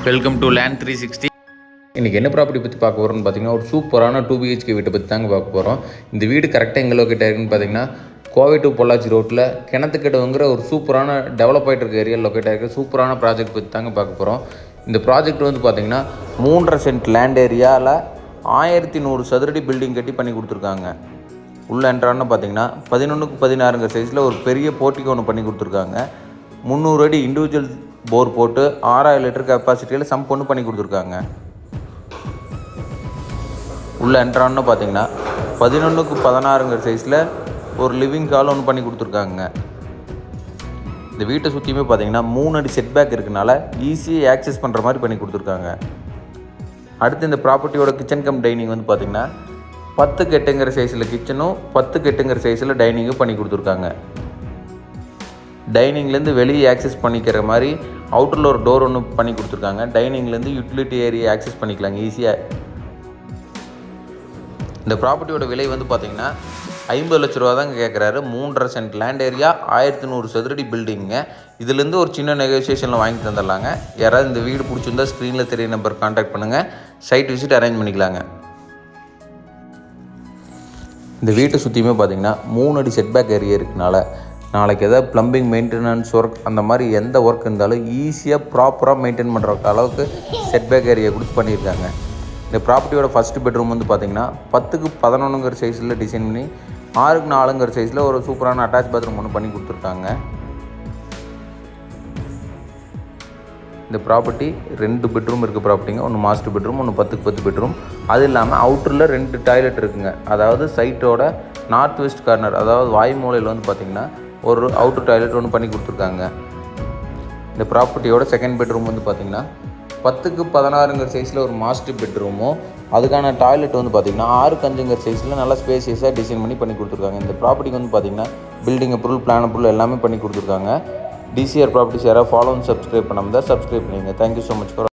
Welcome to land 360. இன்றைக்கி என்ன property பற்றி பார்க்க போகிறோம்னு பார்த்தீங்கன்னா, ஒரு சூப்பரான 2 BHK வீட்டை பற்றி தாங்க பார்க்க போகிறோம். இந்த வீடு கரெக்டாக எங்கே லொக்கேட் ஆகிருக்குன்னு பார்த்தீங்கன்னா, கோவை டு பொள்ளாச்சி ரோட்டில் கிணத்துக்கிட்டவங்கிற ஒரு சூப்பரான டெவலப் ஆகிட்டு இருக்க ஏரியா லொக்கேட் ஆகிருக்கு. சூப்பரான ப்ராஜெக்ட் பற்றி தாங்க பார்க்க போகிறோம். இந்த ப்ராஜெக்ட் வந்து பார்த்திங்கன்னா 3.5 சென்ட் லேண்ட் ஏரியாவில் 1100 சதுரடி பில்டிங் கட்டி பண்ணி கொடுத்துருக்காங்க. உள்ளே என்ட்ரான்னு பார்த்தீங்கன்னா 11x16 சைஸில் ஒரு பெரிய போர்ட்டிகோ ஒன்று பண்ணி கொடுத்துருக்காங்க. 300 அடி இண்டிவிஜுவல் போர் போட்டு 6000 லிட்டர் கெப்பாசிட்டியில் சம்ப் ஒன்று பண்ணி கொடுத்துருக்காங்க. உள்ளே என்ட்ரான்னு பார்த்தீங்கன்னா 11x16 சைஸில் ஒரு லிவிங் ஹால் ஒன்று பண்ணி கொடுத்துருக்காங்க. இந்த வீட்டை சுற்றியுமே பார்த்தீங்கன்னா 3 அடி செட் பேக் இருக்கனால ஈஸியாக ஆக்சஸ் பண்ணுற மாதிரி பண்ணி கொடுத்துருக்காங்க. அடுத்து இந்த ப்ராப்பர்ட்டியோட கிச்சன் கம் டைனிங் வந்து பார்த்திங்கன்னா 10x8 சைஸில் கிச்சனும் 10x8 சைஸில் டைனிங்கும் பண்ணி கொடுத்துருக்காங்க. டைனிங்லேருந்து வெளியே ஆக்சஸ் பண்ணிக்கிற மாதிரி அவுட்டரில் ஒரு டோர் ஒன்று பண்ணி கொடுத்துருக்காங்க. டைனிங்லேருந்து யூட்டிலிட்டி ஏரியா ஆக்சஸ் பண்ணிக்கலாங்க ஈஸியாக. இந்த ப்ராப்பர்ட்டியோட விலை வந்து பார்த்திங்கன்னா 50 லட்ச ரூபா தாங்க கேட்குறாரு. 3.5 சென்ட் லேண்ட் ஏரியா, 1100 சதுரடி பில்டிங்க. இதுலேருந்து ஒரு சின்ன நெகோசியேஷனில் வாங்கி தந்துடலாங்க. யாராவது இந்த வீடு பிடிச்சிருந்தா ஸ்க்ரீனில் தெரிய நம்பர் கான்டாக்ட் பண்ணுங்கள். சைட் விசிட் அரேஞ்ச் பண்ணிக்கலாங்க. இந்த வீட்டை சுற்றியுமே பார்த்திங்கன்னா 3 அடி செட்பேக் ஏரியா இருக்கனால நாளைக்கு எதாவது ப்ளம்பிங் மெயின்டெனன்ஸ் ஒர்க் அந்த மாதிரி எந்த ஒர்க் இருந்தாலும் ஈஸியாக ப்ராப்பராக மெயின்டைன் பண்ணுற அளவுக்கு செட்பேக் ஏரியா கொடுத்து பண்ணியிருக்காங்க. இந்த ப்ராப்பர்ட்டியோட ஃபஸ்ட்டு பெட்ரூம் வந்து பார்த்திங்கன்னா 10x11 சைஸில் டிசைன் பண்ணி 6x4 சைஸில் ஒரு சூப்பரான அட்டாச் பாத்ரூம் ஒன்று பண்ணி கொடுத்துருக்காங்க. இந்த ப்ராப்பர்ட்டி 2 பெட்ரூம் இருக்குது ப்ராப்பர்ட்டிங்க. ஒன்று மாஸ்டர் பெட்ரூம், ஒன்று 10x10 பெட்ரூம். அது இல்லாமல் அவுட்டரில் 2 டாய்லெட் இருக்குங்க. அதாவது சைட்டோட நார்த் வெஸ்ட் கார்னர், அதாவது வாய் மூலையில் வந்து பார்த்திங்கன்னா ஒரு அவுட்டர் டாய்லெட் ஒன்று பண்ணி கொடுத்துருக்காங்க. இந்த ப்ராப்பர்ட்டியோட செகண்ட் பெட்ரூம் வந்து பார்த்திங்கன்னா 10x16 சைஸில் ஒரு மாஸ்டர் பெட்ரூமும் அதுக்கான டாய்லெட் வந்து பார்த்திங்கன்னா 6x5 சைஸில் நல்லா ஸ்பேசியஸாக டிசைன் பண்ணி கொடுத்துருக்காங்க. இந்த ப்ராப்பர்ட்டிக்கு வந்து பார்த்திங்கன்னா பில்டிங் அப்ரூவல், பிளான் அப்ரூவல் எல்லாமே பண்ணி கொடுத்துருக்காங்க. DCR ப்ராப்பர்ட்டிஸ் யாராவது ஃபாலோ அண்ட் சப்ஸ்கிரைப் பண்ணாமல் தான் சப்ஸ்கிரைப் பண்ணிடுங்க. Thank you so much for